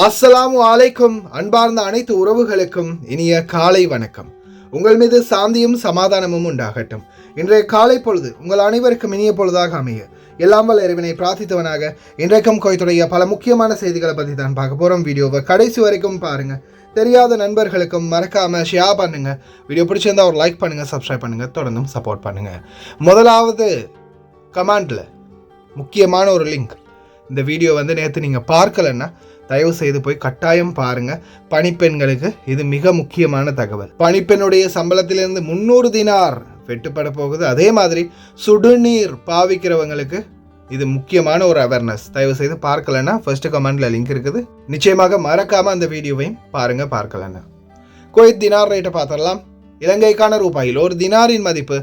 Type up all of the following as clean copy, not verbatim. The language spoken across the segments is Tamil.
அஸ்ஸலாமு அலைக்கும். அன்பார்ந்த அனைத்து உறவுகளுக்கும் இனிய காலை வணக்கம். உங்கள் மீது சாந்தியும் சமாதானமும் உண்டாகட்டும். இன்றைய காலை பொழுது உங்கள் அனைவருக்கும் இனிய பொழுதாக அமைய எல்லாம் வல்ல இறைவனை பிரார்த்தித்தவனாக இன்றைக்கும் கோயத்துடைய பல முக்கியமான செய்திகளை பற்றி தான் பார்க்க போகிறோம். வீடியோவை கடைசி வரைக்கும் பாருங்க. தெரியாத நண்பர்களுக்கும் மறக்காம ஷேர் பண்ணுங்க. வீடியோ பிடிச்சிருந்தா ஒரு லைக் பண்ணுங்க, சப்ஸ்கிரைப் பண்ணுங்க, தொடர்ந்தும் சப்போர்ட் பண்ணுங்க. முதலாவது கமெண்ட்ல முக்கியமான ஒரு லிங்க். இந்த வீடியோ நேற்று நீங்கள் பார்க்கலன்னா தயவு செய்து போய் கட்டாயம் பாருங்க. பணிப்பெண்களுக்கு இது மிக முக்கியமான தகவல். பணிப்பெண்ணுடைய சம்பளத்திலிருந்து 300 தினார் வெட்டுப்பட போகுது. அதே மாதிரி சுடுநீர் பாவிக்கிறவங்களுக்கு இது முக்கியமான ஒரு அவேர்னஸ். தயவு செய்து பார்க்கலன்னா ஃபர்ஸ்ட் கமெண்ட்ல லிங்க் இருக்குது, நிச்சயமாக மறக்காம அந்த வீடியோவையும் பாருங்க. பார்க்கலன்னா குவைத் தினார் ரேட்டை பார்த்துடலாம். இலங்கைக்கான ரூபாயில் ஒரு தினாரின் மதிப்பு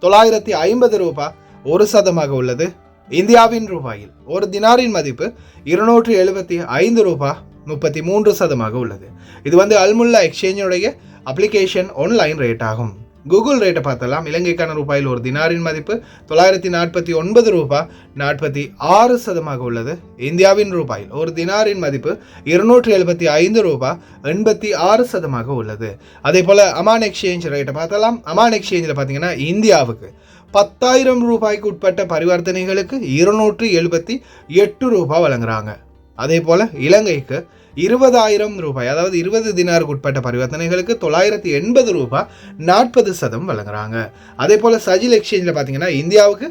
950 ரூபாய் 1% உள்ளது. இந்தியாவின் ரூபாயில் ஒரு தினாரின் மதிப்பு 275 ரூபாய் 33% உள்ளது. இது அல்முல்லா எக்ஸ்சேஞ்சுடைய அப்ளிகேஷன் ஆன்லைன் ரேட் ஆகும். கூகுள் ரேட்டை பார்த்தலாம். இலங்கைக்கான ரூபாயில் ஒரு தினாரின் மதிப்பு 949 ரூபாய் 46% உள்ளது. இந்தியாவின் ரூபாயில் ஒரு தினாரின் மதிப்பு 275 ரூபாய் 86% உள்ளது. அதே போல அமான் எக்ஸ்சேஞ்ச் ரேட்டை பார்த்தலாம். அமான் எக்ஸ்சேஞ்சில் பார்த்தீங்கன்னா இந்தியாவுக்கு 10,000 ரூபாய்க்கு உட்பட்ட பரிவர்த்தனைகளுக்கு 278 ரூபாய் வழங்குறாங்க. அதே போல இலங்கைக்கு 20,000 ரூபாய், அதாவது 20 தினாருக்கு உட்பட்ட பரிவர்த்தனைகளுக்கு 980 ரூபாய் 40% வழங்குறாங்க. அதே போல சஜில் எக்ஸ்சேஞ்சில் பார்த்தீங்கன்னா இந்தியாவுக்கு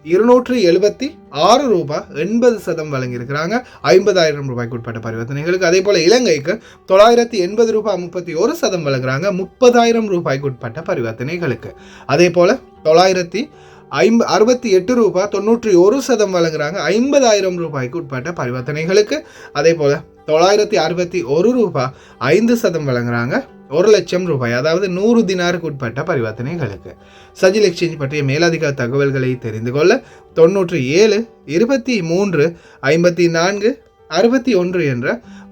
276 ரூபாய் 80% வழங்கியிருக்கிறாங்க 50,000 ரூபாய்க்கு உட்பட்ட பரிவர்த்தனைகளுக்கு. அதே போல இலங்கைக்கு 980 ரூபாய் 31% வழங்குறாங்க 30,000 ரூபாய்க்கு உட்பட்ட பரிவர்த்தனைகளுக்கு. அதே போல 968 ரூபாய் 91% வழங்குறாங்க 50,000 ரூபாய்க்கு உட்பட்ட பரிவர்த்தனைகளுக்கு. அதே போல 961 ரூபாய் 5% வழங்குறாங்க 1,00,000 ரூபாய், அதாவது 100 தினாருக்கு உட்பட்ட பரிவர்த்தனைகளுக்கு. சஜில் எக்ஸ்சேஞ்ச் பற்றிய மேலதிக தகவல்களை தெரிந்து கொள்ள 97 23 54 61 என்ற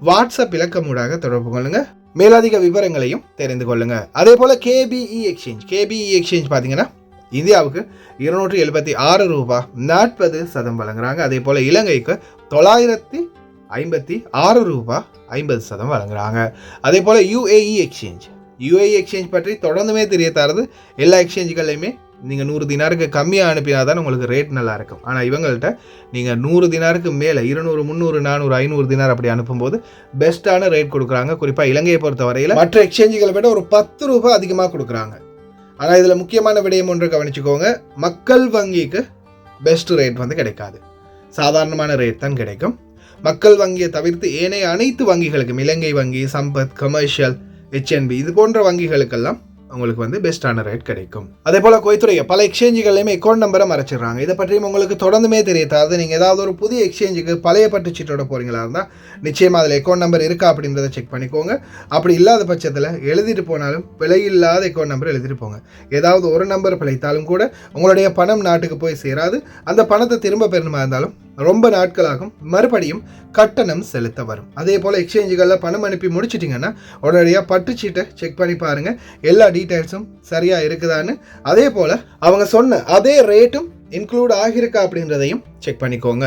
வாட்ஸ்அப் இலக்கமூடாக தொடர்பு கொள்ளுங்க. மேலதிக விவரங்களையும் தெரிந்து கொள்ளுங்க. அதே போல KBE எக்ஸ்சேஞ்ச் பார்த்தீங்கன்னா இந்தியாவுக்கு 276 ரூபாய் 40% வழங்குறாங்க. அதே போல இலங்கைக்கு 956 ரூபாய் 50% வழங்குறாங்க. அதே போல UAE எக்ஸ்சேஞ்ச் பற்றி தொடர்ந்துமே தெரிய தரது. எல்லா எக்ஸ்சேஞ்சுகள்லையுமே நீங்கள் 100 தினாருக்கு கம்மியாக அனுப்பினாதான் உங்களுக்கு ரேட் நல்லா இருக்கும். ஆனால் இவங்கள்ட்ட நீங்கள் 100 தினாருக்கு மேலே 200 300 400 500 தினார் அப்படி அனுப்பும்போது பெஸ்ட்டான ரேட் கொடுக்குறாங்க. குறிப்பாக இலங்கையை பொறுத்த வரையில் மற்ற எக்ஸ்சேஞ்சுகளை விட ஒரு 10 ரூபாய் அதிகமாக கொடுக்குறாங்க. ஆனால் இதில் முக்கியமான விடயம் ஒன்று கவனிச்சுக்கோங்க. மக்கள் வங்கிக்கு பெஸ்ட் ரேட் கிடைக்காது, சாதாரணமான ரேட் தான் கிடைக்கும். மக்கள் வங்கியை தவிர்த்து ஏனைய அனைத்து வங்கிகளுக்கும், இலங்கை வங்கி, சம்பத், கமர்ஷியல், HNB இது போன்ற வங்கிகளுக்கெல்லாம் உங்களுக்கு பெஸ்ட்டான ரேட் கிடைக்கும். அதே போல் குவைத்துடைய பல எக்ஸ்சேஞ்சுகளையுமே அக்கௌண்ட் நம்பரை மறைச்சிடுறாங்க. இதை பற்றியும் உங்களுக்கு தொடர்ந்துமே தெரியாது. நீங்கள் ஏதாவது ஒரு புதிய எக்ஸ்சேஞ்சுக்கு பழைய பட்டுச்சீட்டோட போகிறீங்களா இருந்தால் நிச்சயமாக அதில் அக்கௌண்ட் நம்பர் இருக்கா அப்படின்றத செக் பண்ணிக்கோங்க. அப்படி இல்லாத பட்சத்தில் எழுதிட்டு போனாலும் பிழை இல்லாத அக்கௌண்ட் நம்பர் எழுதிட்டு போங்க. ஏதாவது ஒரு நம்பர் பிழைத்தாலும் கூட உங்களுடைய பணம் நாட்டுக்கு போய் சேராது. அந்த பணத்தை திரும்ப பெறணுமா இருந்தாலும் ரொம்ப நாட்களாகும், மறுபடியும் கட்டணம் செலுத்த வரும். அதே போல் எக்ஸ்சேஞ்சுகளில் பணம் அனுப்பி முடிச்சிட்டிங்கன்னா உடனடியாக பட்டுச்சீட்டை செக் பண்ணி பாருங்கள், எல்லா டீட்டெயில்ஸும் சரியாக இருக்குதான்னு. அதே போல் அவங்க சொன்ன அதே ரேட்டும் இன்க்ளூட் ஆகியிருக்கா அப்படின்றதையும் செக் பண்ணிக்கோங்க.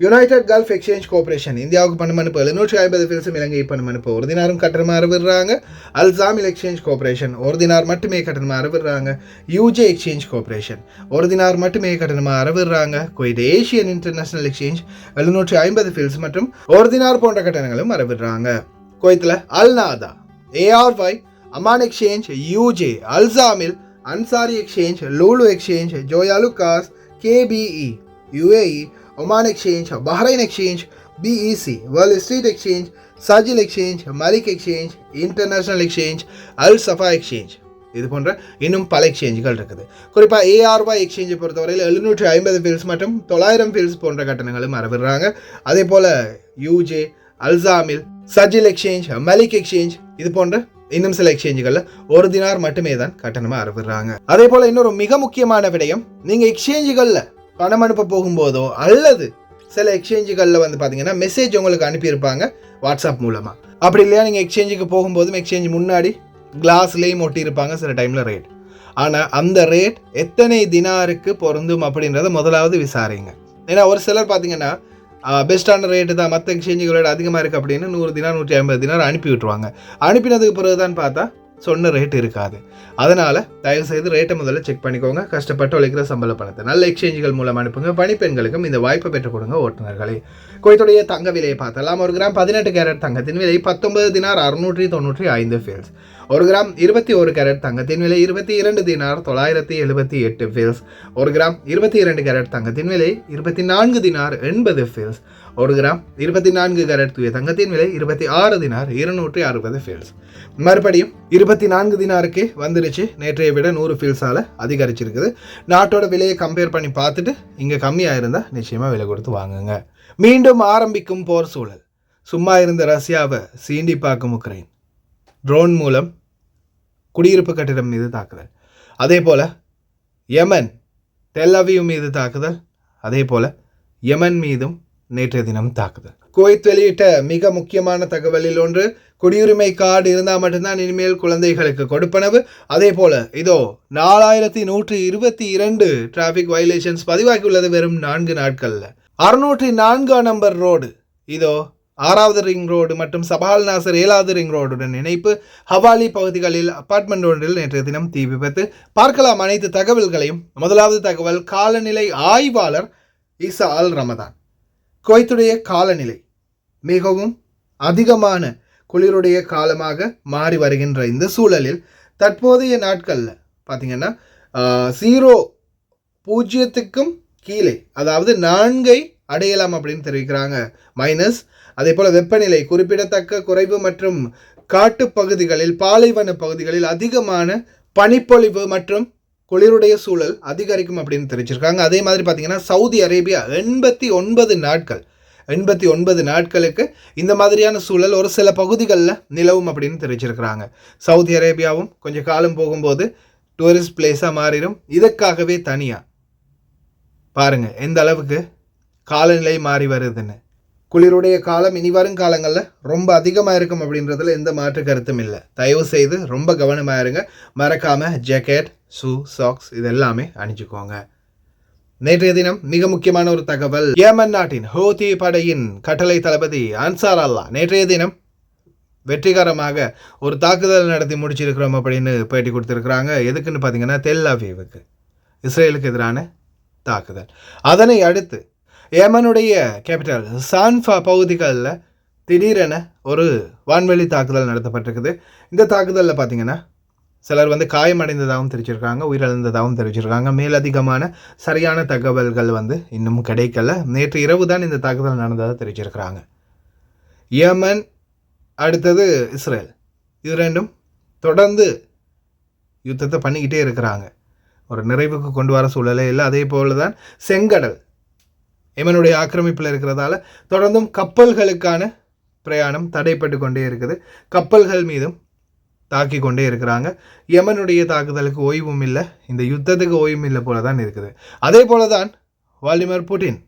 யுனைடெட் கல்ஃப் எக்ஸ்சேஞ்ச் கோஆபரேஷன் இந்தியாவுக்கு பணம் அனுப்ப 750 ஃபில்ஸும் இலங்கை பணம் அனுப்ப 1 தினாரும் கட்டணமாக அறவிடுறாங்க. அல்சாமில் எக்ஸ்சேஞ்ச் கோஆபரேஷன் 1 தினார் மட்டுமே கட்டணமாக அறவிடுறாங்க. UJ எக்ஸ்சேஞ்ச் கோஆபரேஷன் 1 தினார் மட்டுமே கட்டணமாக அறவிடுறாங்க. Kuwait Asian international exchange 750 fils மற்றும் 1 தினார் போன்ற கட்டணங்களும் அறவிடுறாங்க. குவைத்தில் அல்நாதா, ARY, Aman exchange, UJ, Alsamil, Ansari exchange, Lulu exchange, Joy Alukkas, KBE, UAE, Oman exchange, Bahrain exchange, BEC, world street exchange, Sajil exchange, Malik exchange, international exchange, Al Safa exchange இது போன்ற இன்னும் பல எக்ஸ்சேஞ்சுகள் இருக்குது. குறிப்பாக ARY எக்ஸ்சேஞ்சை பொறுத்தவரையில் 750 ஃபில்ஸ் மற்றும் 900 ஃபில்ஸ் போன்ற கட்டணங்களும் அறவிடுறாங்க. அதே போல் UJ, அல்சாமில், சஜில் எக்ஸ்சேஞ்ச், மலிக் எக்ஸ்சேஞ்ச் இது போன்ற இன்னும் சில எக்ஸ்சேஞ்சுகளில் 1 தினார் மட்டுமே தான் கட்டணமாக அறவிடுறாங்க. அதே போல் இன்னொரு மிக முக்கியமான விடயம், நீங்கள் எக்ஸ்சேஞ்சுகளில் பணம் அனுப்ப போகும்போதோ அல்லது சில எக்ஸ்சேஞ்சுகளில் பார்த்தீங்கன்னா மெசேஜ் உங்களுக்கு அனுப்பியிருப்பாங்க வாட்ஸ்அப் மூலமாக. அப்படி இல்லையா நீங்கள் எக்ஸ்சேஞ்சுக்கு போகும்போதும் எக்ஸ்சேஞ்ச் முன்னாடி கிளாஸ்லேயும் ஒட்டியிருப்பாங்க சில டைமில் ரேட். ஆனால் அந்த ரேட் எத்தனை தினாருக்கு பொருந்தும் அப்படின்றத முதலாவது விசாரிங்க. ஏன்னா ஒரு சிலர் பார்த்தீங்கன்னா பெஸ்ட்டான ரேட்டு தான், மற்ற எக்ஸ்சேஞ்சுகளோட அதிகமாக இருக்குது அப்படின்னு 100 தினார் 150 தினார் அனுப்பி விட்டுருவாங்க. அனுப்பினதுக்கு பிறகு தான் பார்த்தா சொன்ன ரேட் இருக்காது. அதனால் தயவுசெய்து ரேட்டை முதல்ல செக் பண்ணிக்கோங்க. கஷ்டப்பட்டு உழைக்கிற சம்பள பணத்தை நல்ல எக்ஸ்சேஞ்சுகள் மூலம் அனுப்புங்க. பணிப்பெண்களுக்கும் இந்த வாய்ப்பை பெற்றுக் கொடுங்க ஓட்டுநர்களே. குவைத்துடைய தங்க விலையை பார்த்தலாம். 1 கிராம் 18 கேரட் தங்கத்தின் விலை 19 தினார் 695 ஃபீல்ஸ். 1 கிராம் 21 கேரட் தங்கத்தின் விலை 22 தினார் 978 ஃபீல்ஸ். 1 கிராம் 22 கேரட் தங்கத்தின் விலை 24 தினார் 80 ஃபீல்ஸ். 1 கிராம் 24 கேரட் தூய தங்கத்தின் விலை 26 தினார் 260 ஃபீல்ஸ். மறுபடியும் 24 தினாருக்கு வந்துருச்சு. நேற்றைய விட 100 ஃபீல்ஸால் அதிகரிச்சிருக்குது. நாட்டோட விலையை கம்பேர் பண்ணி பார்த்துட்டு இங்கே கம்மியாக இருந்தால் நிச்சயமாக விலை கொடுத்து வாங்குங்க. மீண்டும் ஆரம்பிக்கும் போர் சூழல். சும்மா இருந்த ரஷ்யாவை சீண்டி பார்க்கும் உக்ரைன். ட்ரோன் மூலம் குடியிருப்பு கட்டிடம் மீது தாக்குதல். அதே போல் யமன் டெல் அவீவ் மீது தாக்குதல். அதே போல் யமன் மீதும் நேற்றைய தினம் தாக்குதல். குவைத் வெளியிட்ட மிக முக்கியமான தகவலில் ஒன்று, குடியுரிமை கார்டு இருந்தால் மட்டும்தான் இனிமேல் குழந்தைகளுக்கு கொடுப்பனவு. அதே போல் இதோ 4122 டிராஃபிக் வயலேஷன்ஸ் பதிவாகியுள்ளது வெறும் 4 நாட்களில். 604 நம்பர் ரோடு இதோ 6வது ரிங் ரோடு மற்றும் சபால் நாசர் 7வது ரிங் ரோடுடன் இணைப்பு. ஹவாலி பகுதிகளில் அபார்ட்மெண்ட் ஒன்றில் நேற்றைய தினம் தீ விபத்து. பார்க்கலாம் அனைத்து தகவல்களையும். முதலாவது தகவல், காலநிலை ஆய்வாளர் ஈசா அல் ரமதான். குவைத்துடைய காலநிலை மிகவும் அதிகமான குளிருடைய காலமாக மாறி வருகின்ற இந்த சூழலில் தற்போதைய நாட்களில் பார்த்திங்கன்னா 0 கீழே, அதாவது 4 அடையலாம் அப்படின்னு தெரிவிக்கிறாங்க, மைனஸ். அதே போல் வெப்பநிலை குறிப்பிடத்தக்க குறைவு மற்றும் காட்டுப்பகுதிகளில் பாலைவன பகுதிகளில் அதிகமான பனிப்பொழிவு மற்றும் குளிருடைய சூழல் அதிகரிக்கும் அப்படின்னு தெரிவிச்சிருக்காங்க. அதே மாதிரி பார்த்தீங்கன்னா சவுதி அரேபியா 89 நாட்களுக்கு இந்த மாதிரியான சூழல் ஒரு சில பகுதிகளில் நிலவும் அப்படின்னு தெரிவிச்சிருக்கிறாங்க. சவுதி அரேபியாவும் கொஞ்சம் காலம் போகும்போது டூரிஸ்ட் பிளேஸாக மாறிடும். இதற்காகவே தனியாக பாருங்கள் எந்த அளவுக்கு காலநிலை மாறி வருதுன்னு. குளிருடைய காலம் இனி வரும் காலங்களில் ரொம்ப அதிகமாக இருக்கும் அப்படின்றதுல எந்த மாற்று கருத்தும் இல்லை. தயவு செய்து ரொம்ப கவனமாக இருங்க. மறக்காமல் ஜாக்கெட், ஷூ, சாக்ஸ் இது எல்லாமே அணிஞ்சுக்கோங்க. நேற்றைய தினம் மிக முக்கியமான ஒரு தகவல், யேமன் நாட்டின் ஹூதி படையின் கட்டளை தளபதி அன்சார் அல்லாஹ் நேற்றைய தினம் வெற்றிகரமாக ஒரு தாக்குதல் நடத்தி முடிச்சிருக்கிறோம் அப்படின்னு பேட்டி கொடுத்துருக்குறாங்க. எதுக்குன்னு பார்த்தீங்கன்னா டெல் அவீவுக்கு, இஸ்ரேலுக்கு எதிரான தாக்குதல். அதனை அடுத்து யேமனுடைய கேபிட்டல் சான்ஃபா பகுதிகளில் திடீரென ஒரு வான்வெளி தாக்குதல் நடத்தப்பட்டிருக்குது. இந்த தாக்குதலில் பார்த்தீங்கன்னா சிலர் காயமடைந்ததாகவும் தெரிவிச்சிருக்காங்க, உயிரிழந்ததாகவும் தெரிவிச்சிருக்காங்க. மேலதிகமான சரியான தகவல்கள் இன்னும் கிடைக்கல. நேற்று இரவு தான் இந்த தாக்குதல் நடந்ததாக தெரிவிச்சிருக்கிறாங்க. யேமன், அடுத்தது இஸ்ரேல், இது ரெண்டும் தொடர்ந்து யுத்தத்தை பண்ணிக்கிட்டே இருக்கிறாங்க. ஒரு நிறைவுக்கு கொண்டு வர சூழலே இல்லை. அதே போல தான் செங்கடல் யேமனுடைய ஆக்கிரமிப்பில் இருக்கிறதால தொடர்ந்தும் கப்பல்களுக்கான பிரயாணம் தடைப்பட்டு கொண்டே இருக்குது. கப்பல்கள் மீதும் தாக்கி கொண்டே இருக்கிறாங்க. யேமனுடைய தாக்குதலுக்கு ஓய்வும் இல்லை, இந்த யுத்தத்துக்கு ஓய்வும் இல்லை போல தான் இருக்குது. அதே போல தான் விளாடிமிர் புட்டின்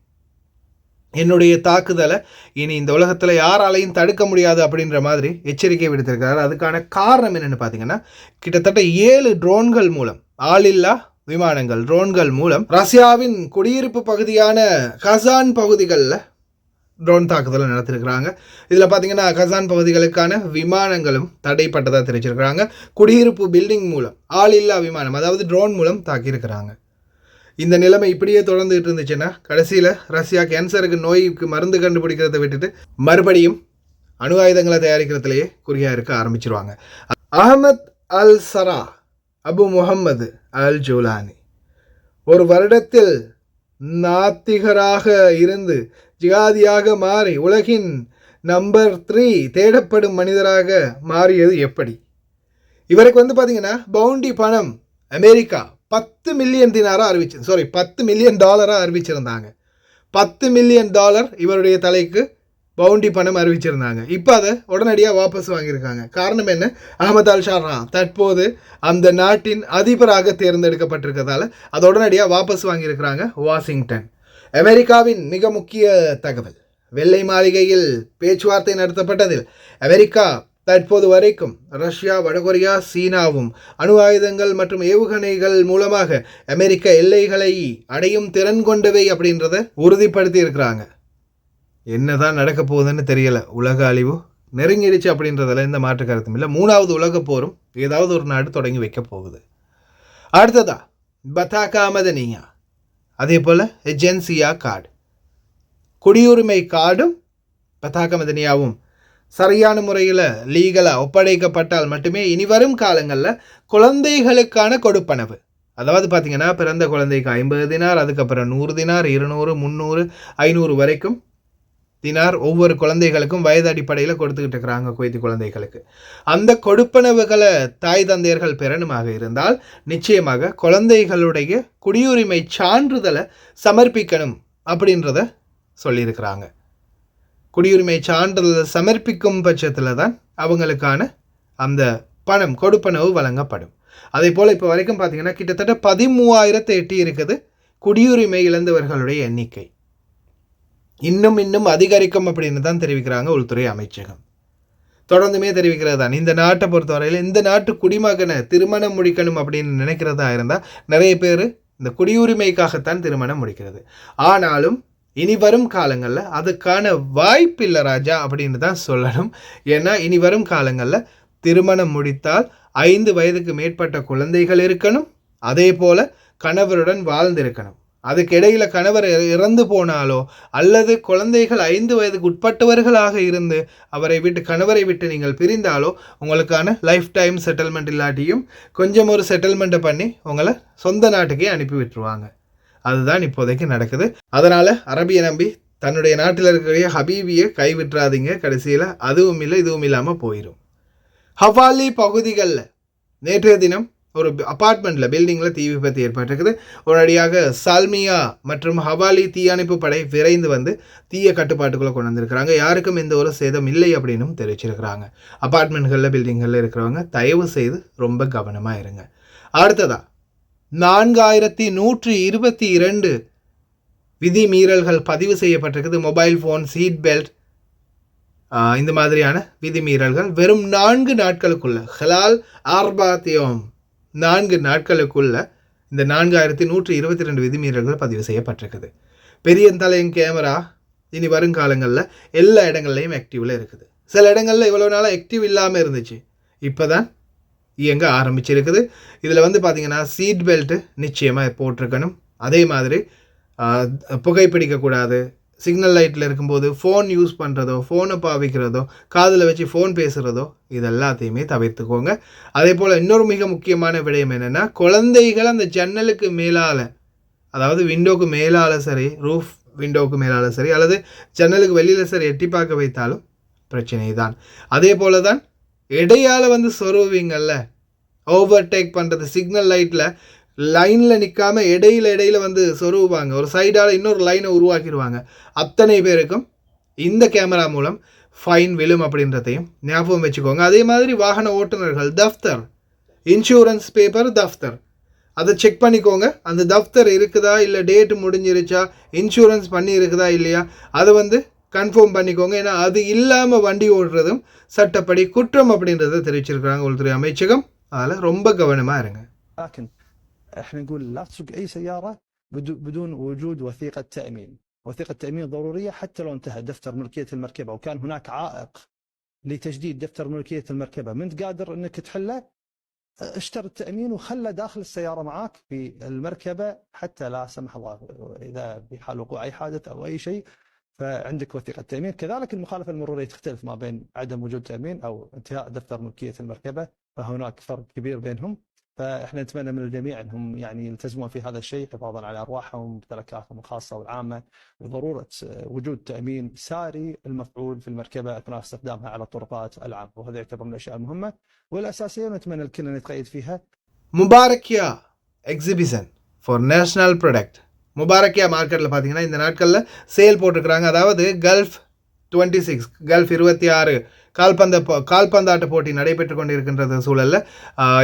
என்னுடைய தாக்குதலை இனி இந்த உலகத்தில் யாராலையும் தடுக்க முடியாது அப்படின்ற மாதிரி எச்சரிக்கை விடுத்திருக்கிறார். அதுக்கான காரணம் என்னென்னு பார்த்தீங்கன்னா, கிட்டத்தட்ட 7 ட்ரோன்கள் மூலம், ஆளில்லா விமானங்கள், ட்ரோன்கள் மூலம் ரஷ்யாவின் குடியிருப்பு பகுதியான கசான் பகுதிகளில் ட்ரோன் தாக்குதலை நடத்திருக்கிறாங்க. இதில் பார்த்தீங்கன்னா கசான் பகுதிகளுக்கான விமானங்களும் தடைப்பட்டதாக தெரிவிச்சிருக்கிறாங்க. குடியிருப்பு பில்டிங் மூலம் ஆளில்லா விமானம், அதாவது ட்ரோன் மூலம் தாக்கியிருக்கிறாங்க. இந்த நிலைமை இப்படியே தொடர்ந்துட்டு இருந்துச்சுன்னா கடைசியில் ரஷ்யா கேன்சருக்கு நோய்க்கு மருந்து கண்டுபிடிக்கிறத விட்டுட்டு மறுபடியும் அணு ஆயுதங்களை தயாரிக்கிறதுலேயே குறியாக இருக்க ஆரம்பிச்சிருவாங்க. அஹமத் அல் சரா அபு முகம்மது அல் ஜூலானி ஒரு வருடத்தில் நாத்திகராக இருந்து ஜிகாதியாக மாறி உலகின் நம்பர் 3 தேடப்படும் மனிதராக மாறியது எப்படி? இவருக்கு பார்த்தீங்கன்னா பவுண்டி பணம் அமெரிக்கா $10 மில்லியன் $10 மில்லியன் அறிவிச்சிருந்தாங்க. $10 மில்லியன் இவருடைய தலைக்கு பவுண்டி பணம் அறிவிச்சிருந்தாங்க. இப்போ அதை உடனடியாக வாபஸ் வாங்கியிருக்காங்க. காரணம் என்ன? அஹமத் அல் ஷாரா தற்போது அந்த நாட்டின் அதிபராக தேர்ந்தெடுக்கப்பட்டிருக்கிறதால அதை உடனடியாக வாபஸ் வாங்கியிருக்கிறாங்க வாஷிங்டன். அமெரிக்காவின் மிக முக்கிய தகவல், வெள்ளை மாளிகையில் பேச்சுவார்த்தை நடத்தப்பட்டதில் அமெரிக்கா தற்போது வரைக்கும் ரஷ்யா, வடகொரியா, சீனாவும் அணு ஆயுதங்கள் மற்றும் ஏவுகணைகள் மூலமாக அமெரிக்க எல்லைகளை அடையும் திறன் கொண்டவை அப்படின்றத உறுதிப்படுத்தி இருக்கிறாங்க. என்னதான் நடக்க போகுதுன்னு தெரியல. உலக அழிவு நெருங்கிடுச்சு அப்படின்றதுல எந்த மாற்று கருத்தும் இல்லை. 3வது உலக போரும் ஏதாவது ஒரு நாடு தொடங்கி வைக்க போகுது. அடுத்ததா பத்தாக்கா மதனியா, அதே போல் ஏஜென்சியா கார்டு, குடியுரிமை கார்டும் பத்தாக்கா மதனியாவும் சரியான முறையில் லீகலாக ஒப்படைக்கப்பட்டால் மட்டுமே இனி வரும் காலங்களில் குழந்தைகளுக்கான கொடுப்பனவு, அதாவது பார்த்தீங்கன்னா பிறந்த குழந்தைக்கு 50 தினார், அதுக்கப்புறம் 100 தினார், 200, 300, 500 வரைக்கும் தினார் ஒவ்வொரு குழந்தைகளுக்கும் வயது அடிப்படையில் கொடுத்துக்கிட்டு இருக்கிறாங்க குவைத்தி குழந்தைகளுக்கு. அந்த கொடுப்பனவுகளை தாய் தந்தையர்கள் பெறணுமாக இருந்தால் நிச்சயமாக குழந்தைகளுடைய குடியுரிமை சான்றிதழை சமர்ப்பிக்கணும் அப்படின்றத சொல்லியிருக்கிறாங்க. குடியுரிமை சான்றிதழை சமர்ப்பிக்கும் பட்சத்தில் தான் அவங்களுக்கான அந்த பணம் கொடுப்பனவு வழங்கப்படும். அதே போல் இப்போ வரைக்கும் பார்த்தீங்கன்னா கிட்டத்தட்ட 13,000 எட்டி இருக்குது குடியுரிமை இழந்தவர்களுடைய எண்ணிக்கை. இன்னும் அதிகரிக்கும் அப்படின்னு தான் தெரிவிக்கிறாங்க உள்துறை அமைச்சகம். தொடர்ந்துமே தெரிவிக்கிறது தான். இந்த நாட்டை பொறுத்தவரையில் இந்த நாட்டு குடிமகனை திருமணம் முடிக்கணும் அப்படின்னு நினைக்கிறதா இருந்தால் நிறைய பேர் இந்த குடியுரிமைக்காகத்தான் திருமணம் முடிக்கிறது. ஆனாலும் இனி வரும் காலங்களில் அதுக்கான வாய்ப்பில்லை ராஜா அப்படின்னு தான் சொல்லணும். ஏன்னா இனி வரும் காலங்களில் திருமணம் முடித்தால் 5 வயதுக்கு மேற்பட்ட குழந்தைகள் இருக்கணும், அதே போல் கணவருடன் வாழ்ந்திருக்கணும். அதுக்கு இடையில் கணவர் இறந்து போனாலோ அல்லது குழந்தைகள் 5 வயதுக்கு உட்பட்டவர்களாக இருந்து கணவரை விட்டு நீங்கள் பிரிந்தாலோ உங்களுக்கான லைஃப் டைம் செட்டில்மெண்ட் இல்லாட்டியும் கொஞ்சம் ஒரு செட்டில்மெண்ட்டை பண்ணி உங்களை சொந்த நாட்டுக்கே அனுப்பி விட்டுருவாங்க. அதுதான் இப்போதைக்கு நடக்குது. அதனால் அரபியை நம்பி தன்னுடைய நாட்டில் இருக்கக்கூடிய ஹபீபியை கைவிட்டுறாதீங்க. கடைசியில் அதுவும் இல்லை இதுவும் இல்லாமல் போயிடும். ஹவாலி பகுதிகளில் நேற்றைய தினம் ஒரு அப்பார்ட்மெண்ட்டில் பில்டிங்கில் தீ விபத்து ஏற்பட்டிருக்குது. உடனடியாக சால்மியா மற்றும் ஹவாலி தீயணைப்பு படை விரைந்து வந்து தீய கட்டுப்பாட்டுக்குள்ளே கொண்டு வந்திருக்கிறாங்க. யாருக்கும் எந்த ஒரு சேதம் இல்லை அப்படின்னும் தெரிவிச்சிருக்கிறாங்க. அப்பார்ட்மெண்ட்களில் பில்டிங்களில் இருக்கிறவங்க தயவு செய்து ரொம்ப கவனமாக இருங்க. அடுத்ததா 4122 விதி மீறல்கள் பதிவு செய்யப்பட்டிருக்குது. மொபைல் ஃபோன், சீட் பெல்ட், இந்த மாதிரியான விதிமீறல்கள் வெறும் 4 நாட்களுக்குள்ள ஹலால் ஆர்பாத்தியம் 4 நாட்களுக்குள்ள இந்த 4122 விதிமீறல்கள் பதிவு செய்யப்பட்டிருக்குது. பெரிய தலையின் கேமரா இனி வருங்காலங்களில் எல்லா இடங்கள்லையும் ஆக்டிவில் இருக்குது. சில இடங்களில் இவ்வளோ நாளாக ஆக்டிவ் இல்லாமல் இருந்துச்சு, இப்போ தான் இயங்க ஆரம்பிச்சிருக்குது. இதில் வந்து பார்த்திங்கன்னா சீட் பெல்ட்டு நிச்சயமாக போட்டிருக்கணும். அதே மாதிரி புகைப்பிடிக்கக்கூடாது. சிக்னல் லைட்டில் இருக்கும்போது ஃபோன் யூஸ் பண்ணுறதோ, ஃபோனை பாவிக்கிறதோ, காதில் வச்சு ஃபோன் பேசுகிறதோ இது எல்லாத்தையுமே தவிர்த்துக்கோங்க. அதே போல் இன்னொரு மிக முக்கியமான விடயம் என்னென்னா, குழந்தைகள் அந்த ஜன்னலுக்கு மேலால், அதாவது விண்டோவுக்கு மேலால் சரி, ரூஃப் விண்டோவுக்கு மேலால் சரி, அல்லது ஜன்னலுக்கு வெளியில் சரி எட்டி பார்க்க வைத்தாலும் பிரச்சனை தான். அதே போல் தான் இடையால் வந்து சொருவீங்கள்ல, ஓவர்டேக் பண்ணுறது, சிக்னல் லைட்டில் லைனில் நிற்காமல் இடையில வந்து சொருவாங்க, ஒரு சைடால் இன்னொரு லைனை உருவாக்கிடுவாங்க. அத்தனை பேருக்கும் இந்த கேமரா மூலம் ஃபைன் விழும் அப்படின்றதையும் ஞாபகம் வச்சுக்கோங்க. அதே மாதிரி வாகன ஓட்டுநர்கள் தஃப்தர், இன்சூரன்ஸ் பேப்பர், தஃப்தர் அதை செக் பண்ணிக்கோங்க. அந்த தஃப்தர் இருக்குதா, இல்லை டேட்டு முடிஞ்சிருச்சா, இன்சூரன்ஸ் பண்ணி இருக்குதா இல்லையா, அதை வந்து கன்ஃபார்ம் பண்ணிக்கோங்க. ஏன்னா அது இல்லாமல் வண்டி ஓடுறதும் சட்டப்படி குற்றம் அப்படின்றத தெரிவிச்சிருக்கிறாங்க உள்துறை அமைச்சகம். அதில் ரொம்ப கவனமாக இருங்க. احنا نقول لا تسوق اي سياره بدون وجود وثيقه تامين. وثيقه تامين ضروريه حتى لو انتهى دفتر ملكيه المركبه وكان هناك عائق لتجديد دفتر ملكيه المركبه ما انت قادر انك تحله، اشتر التامين وخله داخل السياره معك في المركبه حتى لا سمح الله اذا بحال وقوع اي حادث او اي شيء فعندك وثيقه تامين. كذلك المخالفه المروريه تختلف ما بين عدم وجود تامين او انتهاء دفتر ملكيه المركبه، فهناك فرق كبير بينهم. فاحنا نتمنى من الجميع انهم يعني يلتزمون في هذا الشيء حفاظا على ارواحهم وممتلكاتهم الخاصه والعامه، وضروره وجود تامين ساري المفعول في المركبه اثناء استخدامها على الطرقات العامه، وهذا يعتبر من الاشياء المهمه والاساسيه ونتمنى الكل ان يتقيد فيها. முபாரக்கியா எக்ஸிபிஷன் ஃபார் நேஷனல் ப்ராடக்ட். முபாரக்கியா மார்க்கெட்டில் பார்த்தீங்கன்னா இந்த நாட்களில் சேல் போட்டிருக்கிறாங்க. அதாவது கல்ஃப் 26, கல்ஃப் 26 கால்பந்தாட்ட போட்டி நடைபெற்று கொண்டிருக்கின்றது சூழலில்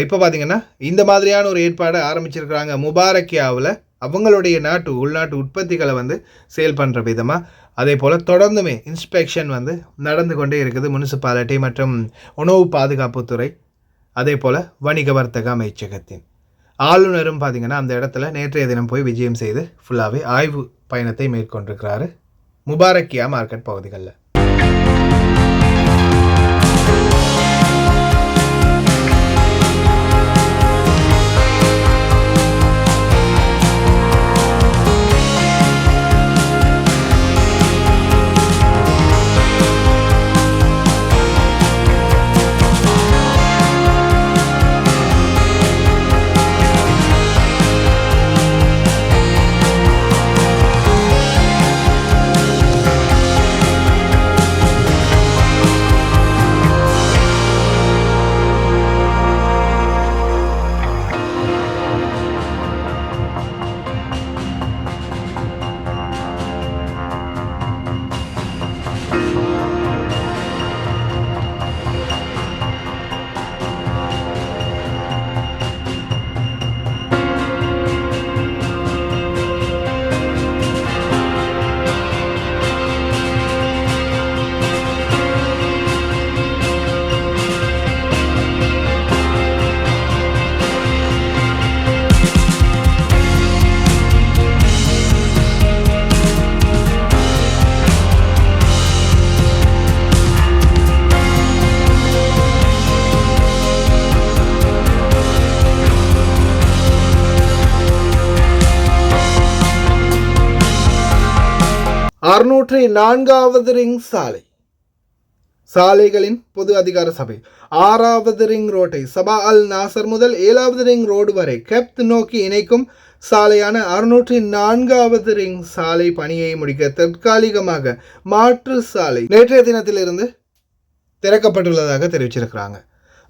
இப்போ பார்த்திங்கன்னா இந்த மாதிரியான ஒரு ஏற்பாடை ஆரம்பிச்சிருக்கிறாங்க. முபாரக்கியாவில் அவங்களுடைய உள்நாட்டு உற்பத்திகளை வந்து சேல் பண்ணுற விதமாக. அதே போல் தொடர்ந்துமே இன்ஸ்பெக்ஷன் வந்து நடந்து கொண்டே இருக்குது. முனிசிபாலிட்டி மற்றும் உணவு பாதுகாப்புத்துறை, அதே போல் வணிக வர்த்தக அமைச்சகத்தின் ஆளுநரும் பார்த்திங்கன்னா அந்த இடத்துல நேற்றைய தினம் போய் விஜயம் செய்து ஃபுல்லாகவே ஆய்வு பயணத்தை மேற்கொண்டிருக்கிறாரு முபாரக்கியா மார்க்கெட் பகுதிகளில். அறுநூற்றி 4வது ரிங் சாலை, சாலைகளின் பொது அதிகார சபை 6வது ரிங் ரோட்டை சபா அல் நாசர் முதல் 7வது ரிங் ரோடு வரை கெப்த் நோக்கி இணைக்கும் சாலையான 604வது ரிங் சாலை பணியை முடிக்க தற்காலிகமாக மாற்று சாலை நேற்றைய தினத்திலிருந்து திறக்கப்பட்டுள்ளதாக தெரிவிச்சிருக்கிறாங்க.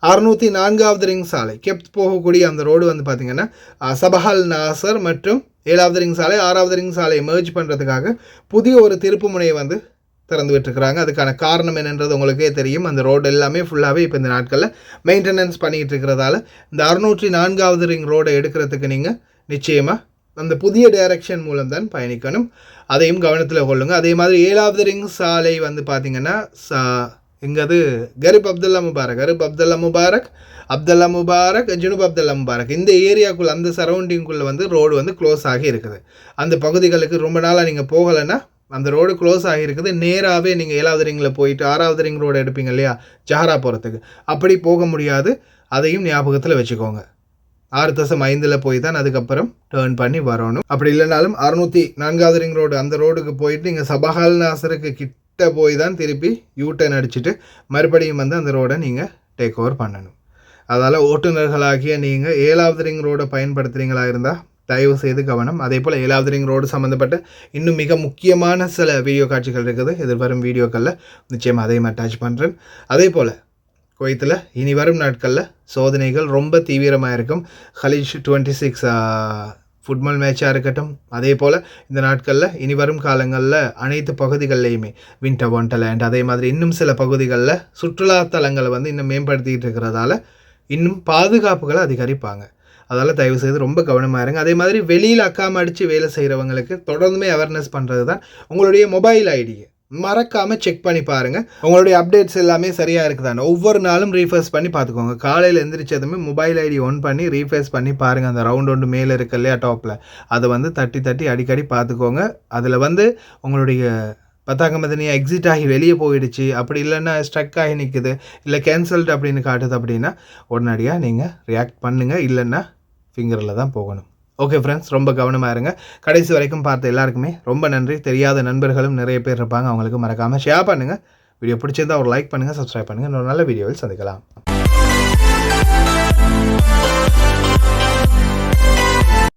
604வது ரிங் சாலை கெப்த் போகக்கூடிய அந்த ரோடு வந்து பார்த்திங்கன்னா சபஹல் நாசர் மற்றும் 7வது ரிங் சாலை 6வது ரிங் சாலையை மெர்ஜ் பண்ணுறதுக்காக புதிய ஒரு திருப்பு முனையை வந்து திறந்து விட்டுருக்குறாங்க. அதுக்கான காரணம் என்னன்றது உங்களுக்கே தெரியும். அந்த ரோடு எல்லாமே ஃபுல்லாகவே இப்போ இந்த நாட்களில் மெயின்டெனன்ஸ் பண்ணிகிட்டு இருக்கிறதால இந்த 604வது ரிங் ரோடை எடுக்கிறதுக்கு நீங்கள் நிச்சயமாக அந்த புதிய டைரக்ஷன் மூலம் தான் பயணிக்கணும். அதையும் கவனத்தில் கொள்ளுங்கள். அதே மாதிரி 7வது ரிங் சாலை வந்து பார்த்திங்கன்னா இங்கிறது கரீப் அப்துல்லா முபாரக் ஜுனூப் அப்துல்லா முபாரக் இந்த ஏரியாக்குள்ளே அந்த சரௌண்டிங்குள்ளே வந்து ரோடு வந்து க்ளோஸ் ஆகி இருக்குது. அந்த பகுதிகளுக்கு ரொம்ப நாளாக நீங்கள் போகலைன்னா அந்த ரோடு க்ளோஸ் ஆகியிருக்குது. நேராகவே நீங்கள் 7வது ரிங்கில் போயிட்டு 6வது ரிங் ரோடு எடுப்பீங்க இல்லையா ஜஹரா போகிறதுக்கு, அப்படி போக முடியாது. அதையும் ஞாபகத்தில் வச்சுக்கோங்க. 6.5 போய் தான் அதுக்கப்புறம் டேர்ன் பண்ணி வரணும். அப்படி இல்லைனாலும் 604வது ரிங் ரோடு அந்த ரோடுக்கு போயிட்டு நீங்கள் சபஹல் நாசருக்கு கிட்ட போய் தான் திருப்பி யூட்டர்ன் அடிச்சுட்டு மறுபடியும் வந்து அந்த ரோடை நீங்கள் டேக் ஓவர் பண்ணணும். அதால் ஓட்டுநர்களாகிய நீங்கள் 7வது ரிங் ரோடை பயன்படுத்துகிறீங்களா இருந்தால் தயவு செய்து கவனம். அதே போல் 7வது ரிங் ரோடு சம்மந்தப்பட்ட இன்னும் மிக முக்கியமான சில வீடியோ காட்சிகள் இருக்குது. எதிர்வரும் வீடியோக்களில் நிச்சயமாக அதையும் அட்டாச் பண்ணுறேன். அதே போல் குவைத்தில் இனி வரும் நாட்களில் சோதனைகள் ரொம்ப தீவிரமாக இருக்கும். ஹலீஜ் 26 ஃபுட்பால் மேட்சாக இருக்கட்டும், அதே போல் இந்த நாட்களில் இனி வரும் காலங்களில் அனைத்து பகுதிகள்லையுமே வின்டர் வண்டர்லேண்ட் அதே மாதிரி இன்னும் சில பகுதிகளில் சுற்றுலாத்தலங்களை வந்து இன்னும் மேம்படுத்திகிட்டு இருக்கிறதால இன்னும் பாதுகாப்புகளை அதிகரிப்பாங்க. அதால் தயவுசெய்து ரொம்ப கவனமாக இருங்க. அதே மாதிரி வெளியில் அக்காம அடித்து வேலை செய்கிறவங்களுக்கு தொடர்ந்துமே அவேர்னஸ் பண்ணுறது தான் உங்களுடைய மொபைல் ஐடியை மறக்காமல் செக் பண்ணி பாருங்கள். உங்களுடைய அப்டேட்ஸ் எல்லாமே சரியாக இருக்குதான்னு ஒவ்வொரு நாளும் ரீஃப்ரெஷ் பண்ணி பார்த்துக்கோங்க. காலையில் எந்திரிச்சதுமே மொபைல் ஐடி ஒன் பண்ணி ரீஃப்ரெஷ் பண்ணி பாருங்கள். அந்த ரவுண்ட் ஒன்று மேலே இருக்கு இல்லையா டாப்பில், அதை வந்து தட்டி அடிக்கடி பார்த்துக்கோங்க. அதில் வந்து உங்களுடைய பத்தாக்கமதனியா எக்ஸிட் ஆகி வெளியே போயிடுச்சு, அப்படி இல்லைன்னா ஸ்ட்ரக் ஆகி நிற்குது, இல்லை கேன்சல்டு அப்படின்னு காட்டுது அப்படின்னா உடனடியாக நீங்கள் ரியாக்ட் பண்ணுங்கள். இல்லைன்னா ஃபிங்கரில் தான் போகணும். ஓகே ஃப்ரெண்ட்ஸ், ரொம்ப கவனமாக இருங்க. கடைசி வரைக்கும் பார்த்த எல்லாருக்குமே ரொம்ப நன்றி. தெரியாத நண்பர்களும் நிறைய பேர் இருப்பாங்க, அவங்களுக்கு மறக்காமல் ஷேர் பண்ணுங்கள். வீடியோ பிடிச்சிருந்தால் ஒரு லைக் பண்ணுங்கள், சப்ஸ்கிரைப் பண்ணுங்கள். இன்னொரு நல்ல வீடியோவில் சந்திக்கலாம்.